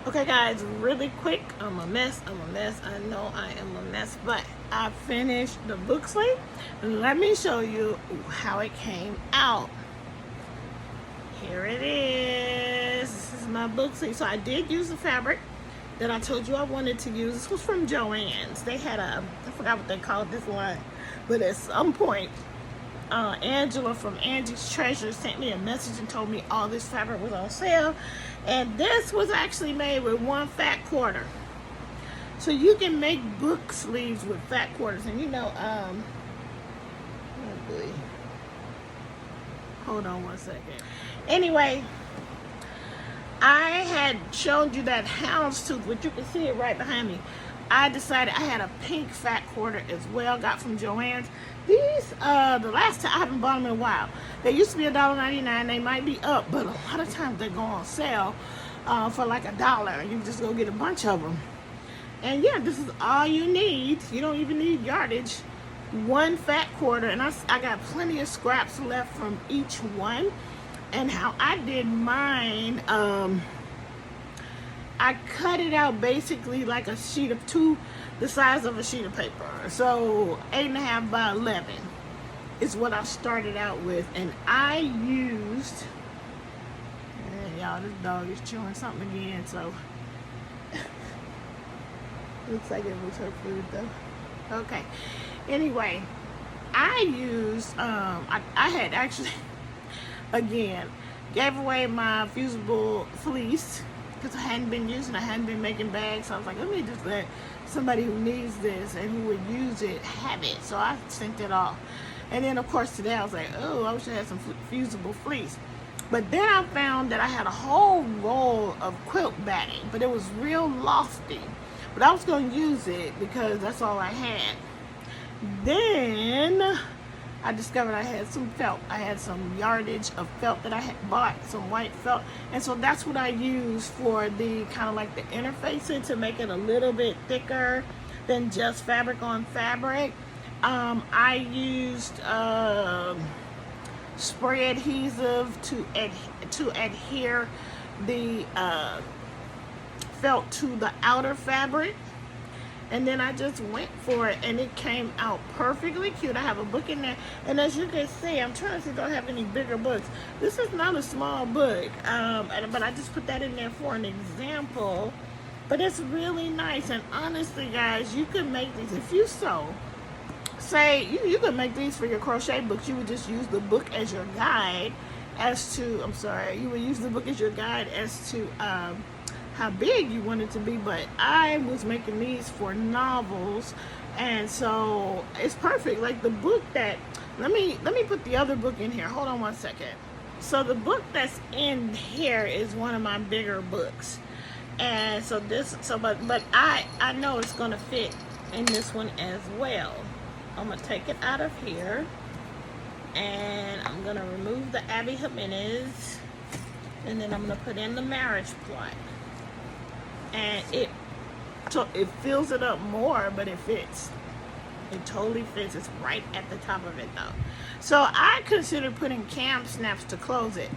Okay guys, really quick, I'm a mess, I know I am a mess, but I finished the book sleeve. Let me show you how it came out. Here it is. This is my book sleeve. So I did use the fabric that I told you I wanted to use. This was from Joann's. They had I forgot what they called this line, but at some point, Angela from Angie's Treasure sent me a message and told me all this fabric was on sale, and this was actually made with 1 fat quarter. So you can make book sleeves with fat quarters, and oh boy, hold on one second. Anyway, I had showed you that houndstooth, which you can see it right behind me. I decided I had a pink fat quarter as well, got from Joann's. These, the last time, I haven't bought them in a while. They used to be $1.99. They might be up, but a lot of times they go on sale for like $1. You can just go get a bunch of them. And yeah, this is all you need. You don't even need yardage. 1 fat quarter, and I got plenty of scraps left from each one. And how I did mine, I cut it out basically like a sheet of the size of a sheet of paper. So 8.5 by 11 is what I started out with. And I used, y'all, this dog is chewing something again, so looks like it was her food though. Okay, anyway, I used, I had actually, again, gave away my fusible fleece because I hadn't been making bags. So I was like, let me just let somebody who needs this and who would use it have it. So I sent it off. And then of course today I was like, oh, I wish I had some fusible fleece. But then I found that I had a whole roll of quilt batting, but it was real lofty. But I was going to use it because that's all I had. Then I discovered I had some felt. I had some yardage of felt that I had bought, some white felt. And so that's what I used for the kind of like the interfacing to make it a little bit thicker than just fabric on fabric. I used spray adhesive to adhere the felt to the outer fabric. And then I just went for it, and it came out perfectly cute. I have a book in there, and as you can see, I'm trying to see if I have any bigger books. This is not a small book, but I just put that in there for an example. But it's really nice, and honestly, guys, you could make these if you sew. Say you could make these for your crochet books. You would just use the book as your guide as to. You would use the book as your guide as to. How big you want it to be, but I was making these for novels, and so it's perfect. Like the book that let me put the other book in here. Hold on one second. So the book that's in here is one of my bigger books, and so but I know it's gonna fit in this one as well. I'm gonna take it out of here, and I'm gonna remove the Abby Jimenez, and then I'm gonna put in the marriage plot. And it fills it up more, but it fits. It totally fits. It's right at the top of it though. So I considered putting cam snaps to close it.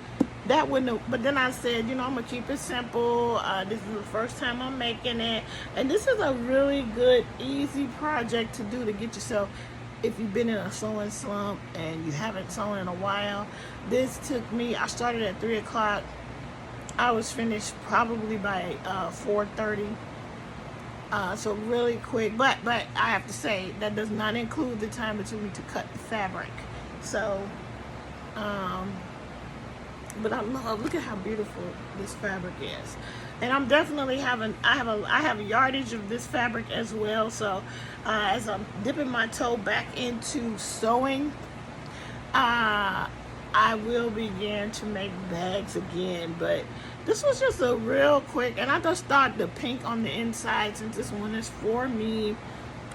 That wouldn't have, but then I said, I'm gonna keep it simple. This is the first time I'm making it, and this is a really good, easy project to do to get yourself. If you've been in a sewing slump and you haven't sewn in a while, this took me. I started at 3 o'clock. I was finished probably by 4:30, so really quick. But I have to say that does not include the time it took me to cut the fabric. So, but I look at how beautiful this fabric is, and I'm definitely I have a yardage of this fabric as well. So, as I'm dipping my toe back into sewing, I will begin to make bags again, but this was just a real quick, and I just thought the pink on the inside, since this one is for me,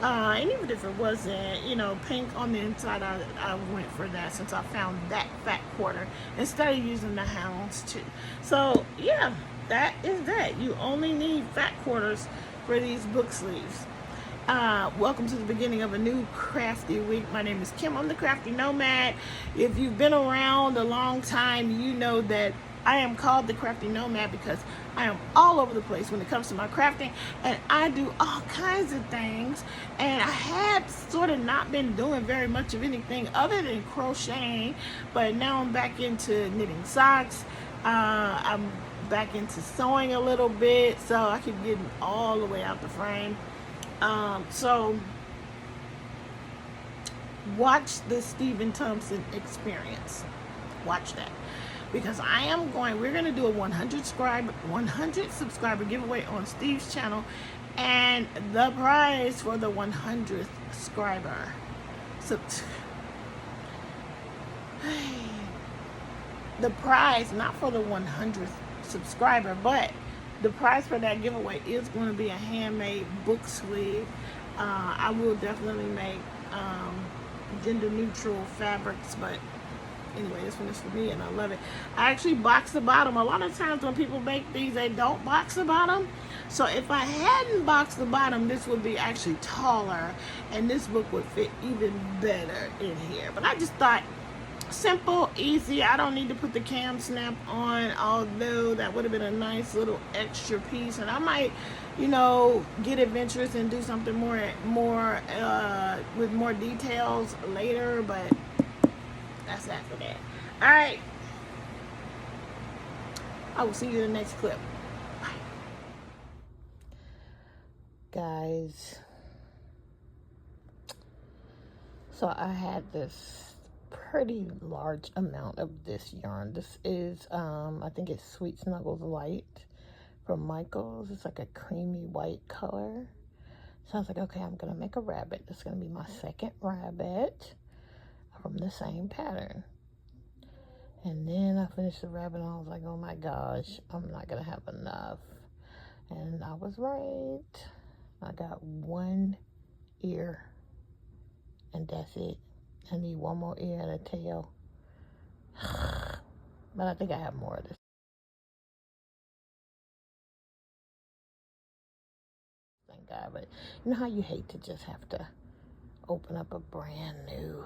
and even if it wasn't, pink on the inside, I went for that since I found that fat quarter instead of using the houndstooth. So yeah, that is that. You only need fat quarters for these book sleeves. Welcome to the beginning of a new crafty week. My name is Kim. I'm the crafty nomad. If you've been around a long time, you know that I am called the crafty nomad because I am all over the place when it comes to my crafting, and I do all kinds of things. And I had sort of not been doing very much of anything other than crocheting, but now I'm back into knitting socks. I'm back into sewing a little bit, so I keep getting all the way out the frame. So watch the Stephen Thompson experience. Watch that, because we're going to do a 100 subscriber giveaway on Steve's channel, and the prize for the 100th subscriber. So, the prize, not for the 100th subscriber, but the prize for that giveaway is going to be a handmade book sleeve. I will definitely make gender neutral fabrics, but anyway, this one is for me and I love it. I actually box the bottom. A lot of times when people make these, they don't box the bottom. So if I hadn't boxed the bottom, this would be actually taller, and this book would fit even better in here. But I just thought, simple, easy. I don't need to put the cam snap on, although that would have been a nice little extra piece. And I might, get adventurous and do something more with more details later, but that's that for that. All right. I will see you in the next clip. Bye. Guys, so I had this pretty large amount of this yarn. This is, I think it's Sweet Snuggles Light from Michaels. It's like a creamy white color. So I was like, okay, I'm going to make a rabbit. This is going to be my second rabbit from the same pattern. And then I finished the rabbit and I was like, oh my gosh, I'm not going to have enough. And I was right. I got one ear and that's it. I need one more ear and a tail. But I think I have more of this. Thank God. But you know how you hate to just have to open up a brand new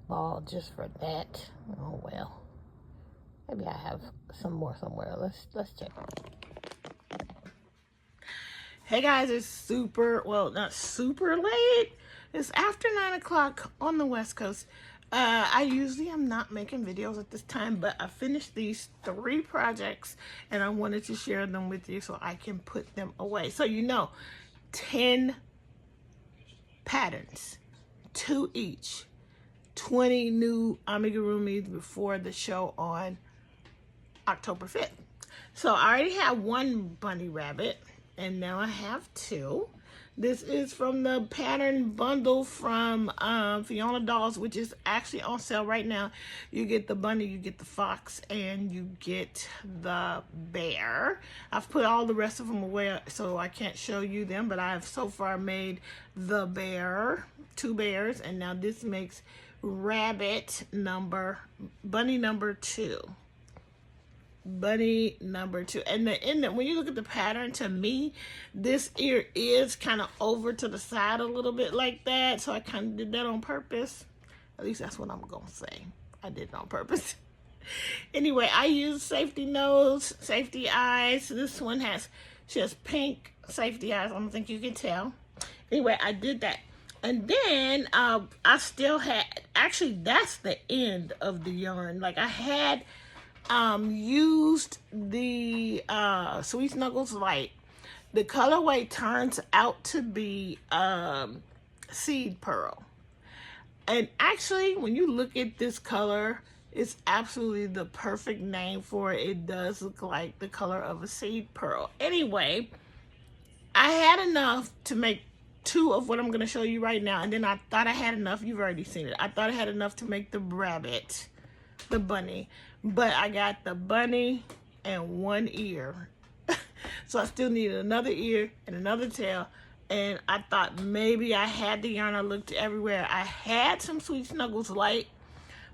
ball just for that? Oh well. Maybe I have some more somewhere. Let's check. Hey guys, it's not super late. It's after 9 o'clock on the West Coast. I usually am not making videos at this time, but I finished these 3 projects and I wanted to share them with you so I can put them away. So 10 patterns, 2 each, 20 new amigurumis before the show on October 5th. So I already have 1 bunny rabbit, and now I have 2. This is from the pattern bundle from Fiona Dolls, which is actually on sale right now. You get the bunny, you get the fox, and you get the bear. I've put all the rest of them away, so I can't show you them, but I've so far made the bear, 2 bears, and now this makes bunny number 2. Bunny number 2. And when you look at the pattern, to me, this ear is kind of over to the side a little bit like that. So I kind of did that on purpose. At least that's what I'm going to say. I did it on purpose. Anyway, I use safety nose, safety eyes. This one she has pink safety eyes. I don't think you can tell. Anyway, I did that. And then I still had, actually that's the end of the yarn. Like I had used the Sweet Snuggles Light. The colorway turns out to be seed pearl. And actually, when you look at this color, it's absolutely the perfect name for it. It does look like the color of a seed pearl. Anyway, I had enough to make 2 of what I'm going to show you right now. And then I thought I had enough. You've already seen it. I thought I had enough to make the rabbit, the bunny. But I got the bunny and 1 ear. So I still needed another ear and another tail. And I thought maybe I had the yarn. I looked everywhere. I had some Sweet Snuggles Light,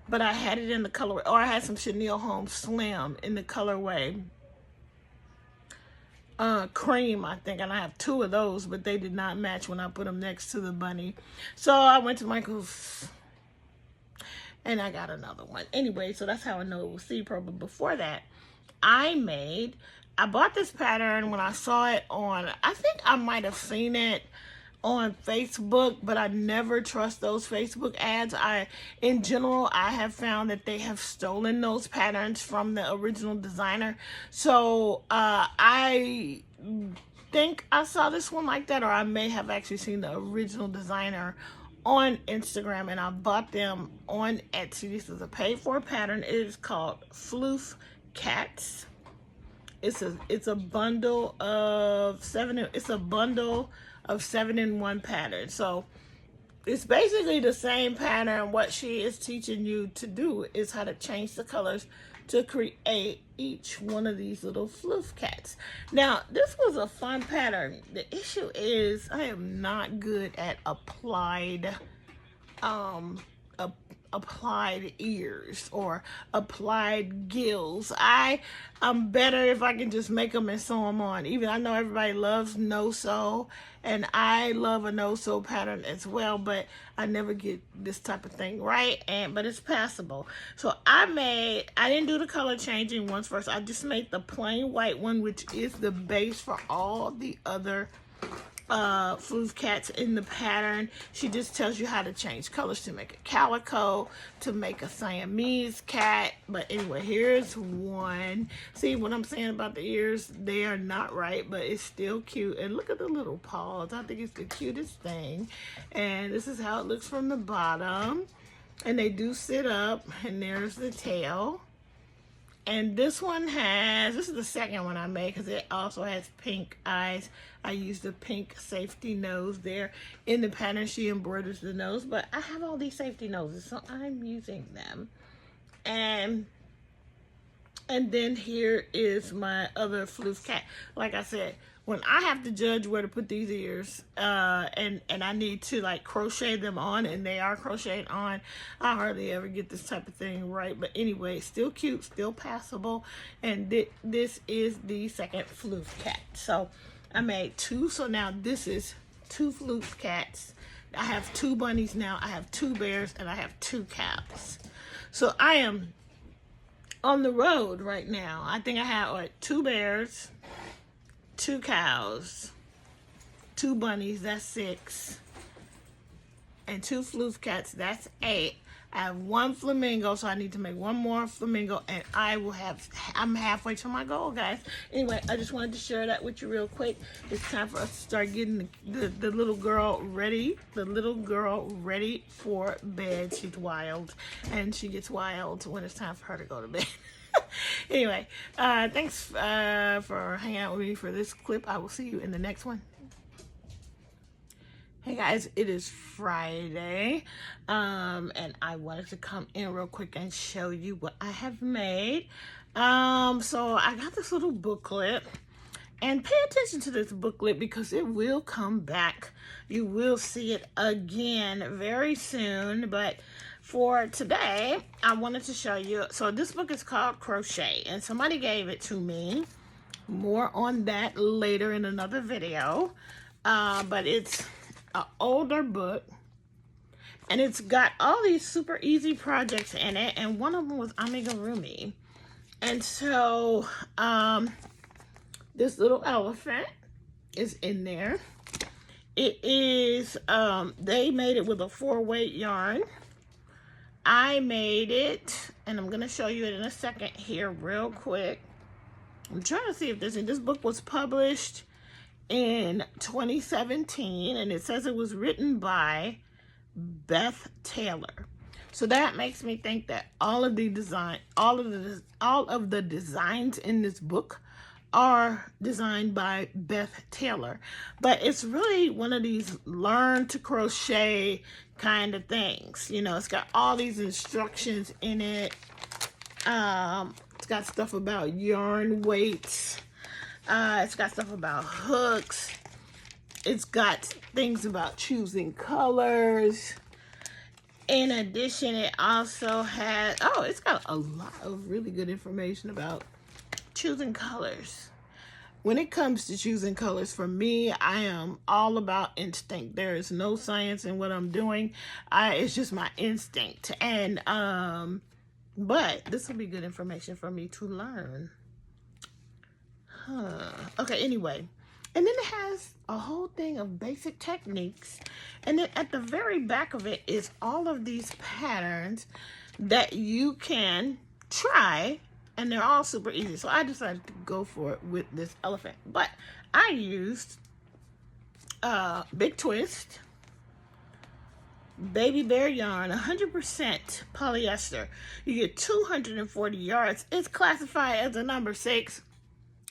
but I had it in the colorway. Or I had some Chenille Holmes Slim in the colorway cream, I think. And I have 2 of those, but they did not match when I put them next to the bunny. So I went to Michael's and I got another one. Anyway, so that's how I know it was seed pearl. But before that, I made I bought this pattern when I saw it on, I think I might have seen it on Facebook, but I never trust those Facebook ads. In general, I have found that they have stolen those patterns from the original designer. So I think I saw this one like that, or I may have actually seen the original designer on Instagram, and I bought them on Etsy. This is a paid-for pattern. It is called Floof Cats. It's a bundle of 7. It's a bundle of 7-in-1 patterns. So it's basically the same pattern. What she is teaching you to do is how to change the colors to create each one of these little floof cats. Now, this was a fun pattern. The issue is I am not good at applied applied ears or applied gills. I'm better if I can just make them and sew them on. Even I know everybody loves no-sew, and I love a no-sew pattern as well, but I never get this type of thing right, but it's passable. So I didn't do the color changing ones first. I just made the plain white one, which is the base for all the other floof cats in the pattern. She just tells you how to change colors to make a calico, to make a Siamese cat. But anyway, here's one. See what I'm saying about the ears? They are not right, but it's still cute. And look at the little paws. I think it's the cutest thing. And this is how it looks from the bottom. And they do sit up, and there's the tail. And this is the second one I made because it also has pink eyes. I used the pink safety nose there. In the pattern, she embroiders the nose, but I have all these safety noses, so I'm using them. And then here is my other floof cat. Like I said, when I have to judge where to put these ears, and I need to like crochet them on, and they are crocheted on, I hardly ever get this type of thing right. But anyway, still cute, still passable. And this is the second floof cat. So I made 2. So now this is 2 floof cats. I have 2 bunnies now. I have 2 bears, and I have 2 cows. So I am on the road right now. I think I have 2 bears, 2 cows, 2 bunnies, that's 6, and 2 floof cats, that's 8. I have 1 flamingo, so I need to make 1 more flamingo, and I'm halfway to my goal, guys. Anyway, I just wanted to share that with you real quick. It's time for us to start getting the little girl ready. The little girl ready for bed. She's wild, and she gets wild when it's time for her to go to bed. Anyway, thanks for hanging out with me for this clip. I will see you in the next one. Hey guys, it is Friday, and I wanted to come in real quick and show you what I have made. So I got this little booklet, and pay attention to this booklet because it will come back. You will see it again very soon, but for today, I wanted to show you. So this book is called Crochet, and somebody gave it to me. More on that later in another video, but it's an older book, and it's got all these super easy projects in it, and one of them was amigurumi. And so this little elephant is in there. It is they made it with a 4-weight yarn. I made it, and I'm gonna show you it in a second here real quick. I'm trying to see if this book was published in 2017, and it says it was written by Beth Taylor. So that makes me think that all of the designs in this book are designed by Beth Taylor. But it's really one of these learn to crochet kind of things. You know, it's got all these instructions in it. It's got stuff about yarn weights. It's got stuff about hooks. It's got things about choosing colors. In addition, it also has, it's got a lot of really good information about choosing colors. When it comes to choosing colors, for me, I am all about instinct. There is no science in what I'm doing. It's just my instinct. And, but this will be good information for me to learn. Okay, anyway. And then it has a whole thing of basic techniques. And then at the very back of it is all of these patterns that you can try. And they're all super easy. So I decided to go for it with this elephant. But I used Big Twist, Baby Bear yarn, 100% polyester. You get 240 yards. It's classified as a number 6.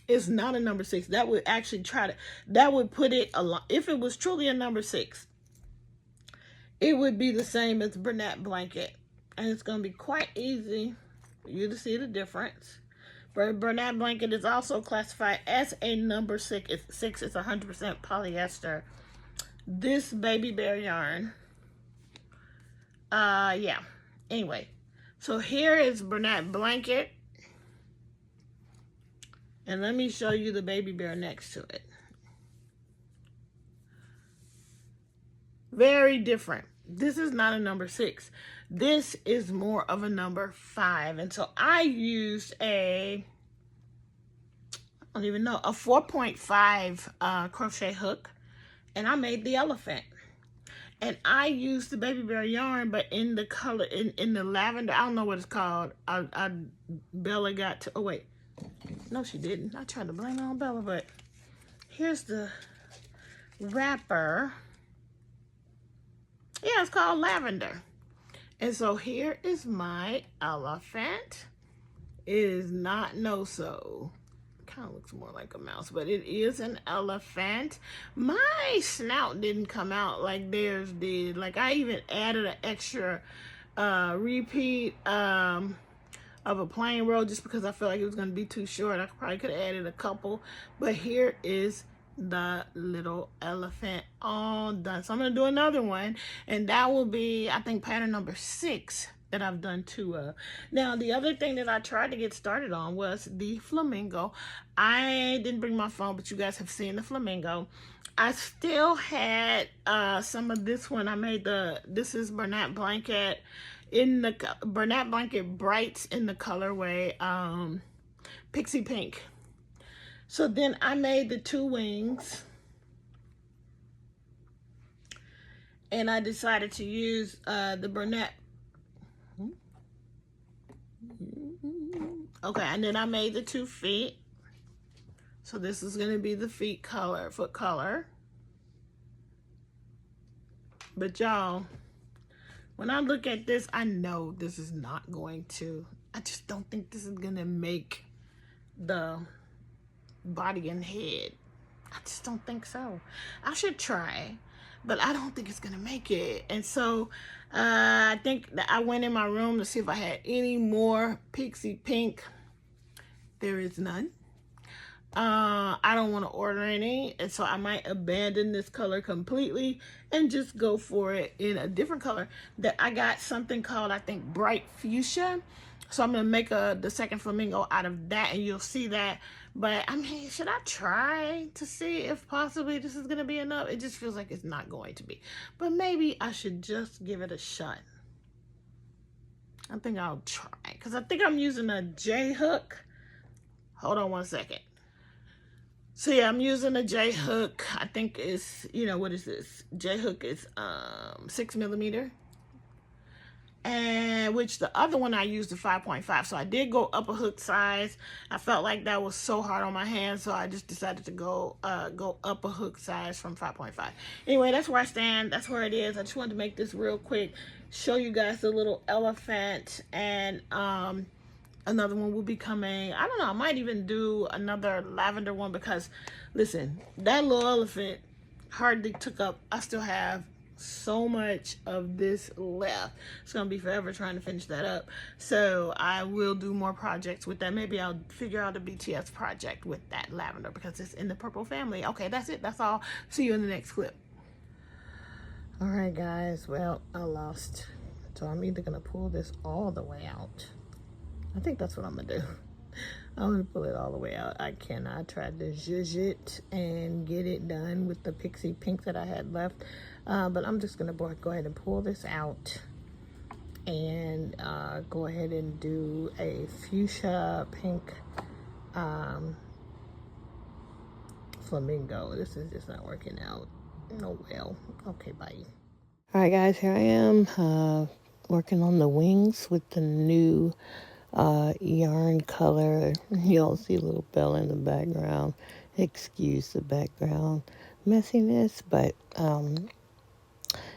It's not a number 6. That would actually that would put it along. If it was truly a number 6, it would be the same as Bernat blanket. And it's going to be quite easy for you to see the difference. But Bernat blanket is also classified as a number 6. It's 100% polyester. This Baby Bear yarn. Yeah. Anyway. So here is Bernat blanket. And let me show you the Baby Bear next to it. Very different. This is not a number 6. This is more of a number 5. And so I used a 4.5 crochet hook. And I made the elephant. And I used the Baby Bear yarn, but in the color, in the lavender, I don't know what it's called. Bella got to, oh wait. No, she didn't. I tried to blame it on Bella, but here's the wrapper. Yeah, it's called lavender. And so here is my elephant. It is not no-so. Kind of looks more like a mouse, but it is an elephant. My snout didn't come out like theirs did. Like I even added an extra repeat of a plain row just because I felt like it was going to be too short. I probably could have added a couple, but here is the little elephant all done. So I'm going to do another one, and that will be, I think, pattern number 6 that I've done 2 of. Now, the other thing that I tried to get started on was the flamingo. I didn't bring my phone, but you guys have seen the flamingo. I still had some of this one. I made this is Bernat blanket in the Bernat blanket brights in the colorway Pixie Pink. So then I made the 2 wings, and I decided to use the Bernat. Okay, and then I made the 2 feet. So this is going to be the foot color. But y'all, when I look at this, I know this is not going to, I just don't think this is going to make the body and head. I just don't think so. I should try, but I don't think it's going to make it. And so I think that I went in my room to see if I had any more Pixie Pink. There is none. I don't want to order any, and so I might abandon this color completely and just go for it in a different color. That I got something called, I think, bright fuchsia. So I'm gonna make the second flamingo out of that, and you'll see that. But I mean, should I try to see if possibly this is gonna be enough? It just feels like it's not going to be, but maybe I should just give it a shot. I think I'll try, because I think I'm using a J hook. Hold on one second. So yeah, I'm using a J hook. I think it's, what is this? J hook is 6mm. And which the other one I used the 5.5. So I did go up a hook size. I felt like that was so hard on my hands, so I just decided to go up a hook size from 5.5. Anyway, that's where I stand. That's where it is. I just wanted to make this real quick, show you guys the little elephant, and another one will be coming. I don't know, I might even do another lavender one, because listen, that little elephant hardly took up. I still have so much of this left. It's gonna be forever trying to finish that up. So I will do more projects with that. Maybe I'll figure out a BTS project with that lavender, because it's in the purple family. Okay, that's it. That's all. See you in the next clip. All right, guys. Well, I lost. So I'm either gonna pull this all the way out. I think that's what I'm gonna do. I'm gonna pull it all the way out. I tried to zhuzh it and get it done with the Pixie Pink that I had left. But I'm just gonna go ahead and pull this out and go ahead and do a fuchsia pink flamingo. This is just not working out. Oh well. Okay, bye. All right, guys, here I am working on the wings with the new yarn color. You'll see a little bell in the background. Excuse the background messiness, but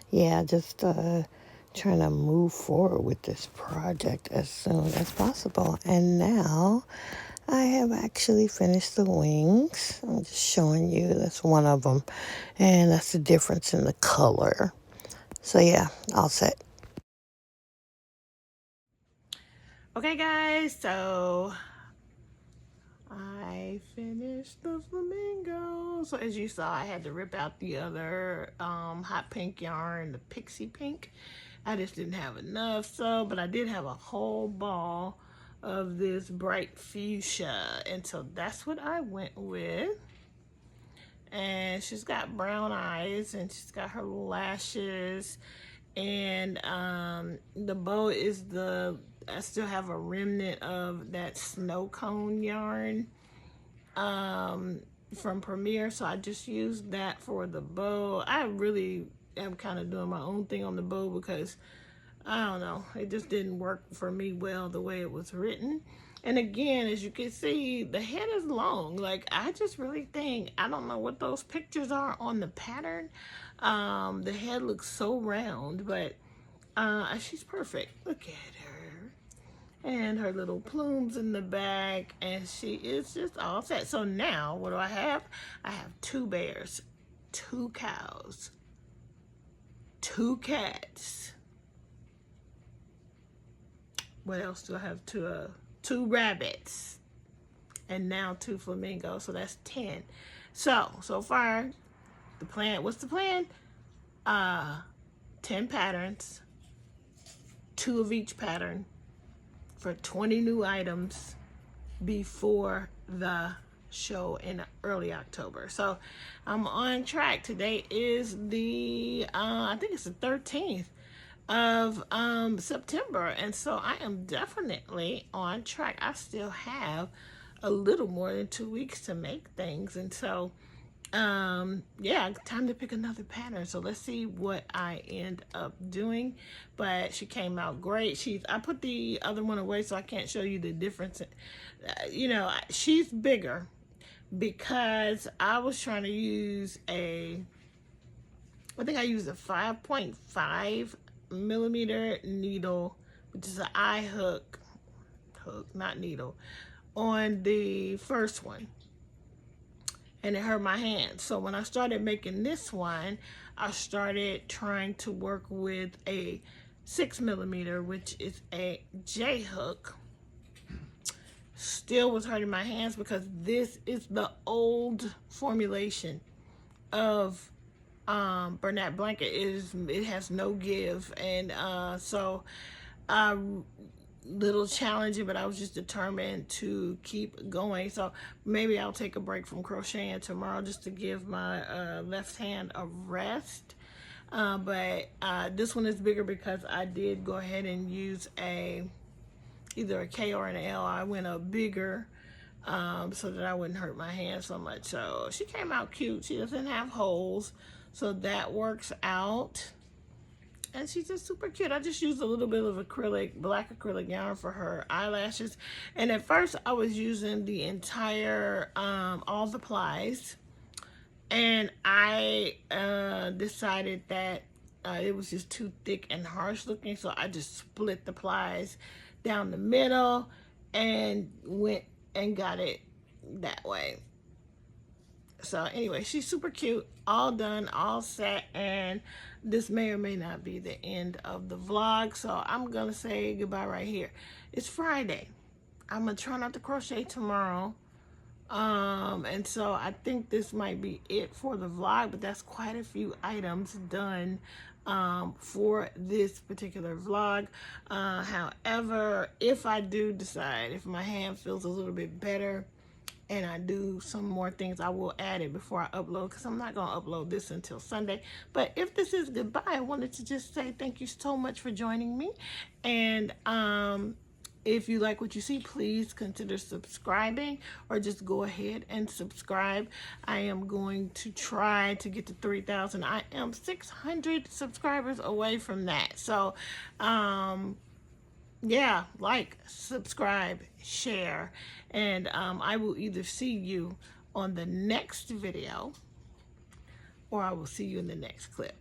yeah, just trying to move forward with this project as soon as possible. And now I have actually finished the wings. I'm just showing you, that's one of them, and that's the difference in the color. So yeah, all set. Okay, guys, so I finished the flamingo. So as you saw, I had to rip out the other hot pink yarn, the pixie pink. I just didn't have enough, but I did have a whole ball of this bright fuchsia, and so that's what I went with. And she's got brown eyes, and she's got her lashes, and the bow is I still have a remnant of that snow cone yarn from Premier, so I just used that for the bow. I really am kind of doing my own thing on the bow because I don't know, it just didn't work for me well the way it was written. And again, as you can see, the head is long. Like, I just really think, I don't know what those pictures are on the pattern. The head looks so round, but she's perfect. Look at her. And her little plumes in the back, and she is just all set. So now, what do I have? I have 2 bears, 2 cows, 2 cats. What else do I have? 2 rabbits, and now 2 flamingos. So that's 10. So far, the plan. What's the plan? 10 patterns, 2 of each pattern, for 20 new items before the show in early October. So I'm on track. Today is I think it's the 13th of September, and so I am definitely on track. I still have a little more than 2 weeks to make things, and so yeah, time to pick another pattern. So let's see what I end up doing. But she came out great. I put the other one away so I can't show you the difference. She's bigger because I was trying to use I think I used a 5.5 millimeter needle, which is an eye hook, not needle, on the first one, and it hurt my hand. So when I started making this one, I started trying to work with a 6 millimeter, which is a J hook. Still was hurting my hands because this is the old formulation of Bernat Blanket. It has no give, and so little challenging, but I was just determined to keep going. So maybe I'll take a break from crocheting tomorrow just to give my left hand a rest. But this one is bigger because I did go ahead and use either a K or an L. I went up bigger so that I wouldn't hurt my hand so much. So she came out cute. She doesn't have holes, so that works out. And she's just super cute. I just used a little bit of black acrylic yarn for her eyelashes. And at first I was using the entire, all the plies. And I decided that it was just too thick and harsh looking. So I just split the plies down the middle and went and got it that way. So anyway, she's super cute, all done, all set, and this may or may not be the end of the vlog, so I'm gonna say goodbye right here. It's Friday. I'm gonna try not to crochet tomorrow, and so I think this might be it for the vlog, but that's quite a few items done for this particular vlog. However, if I do decide, if my hand feels a little bit better and I do some more things, I will add it before I upload, because I'm not going to upload this until Sunday. But if this is goodbye, I wanted to just say thank you so much for joining me. And If you like what you see, please consider subscribing, or just go ahead and subscribe. I am going to try to get to 3,000. I am 600 subscribers away from that. So, yeah, like, subscribe, share, and I will either see you on the next video, or I will see you in the next clip.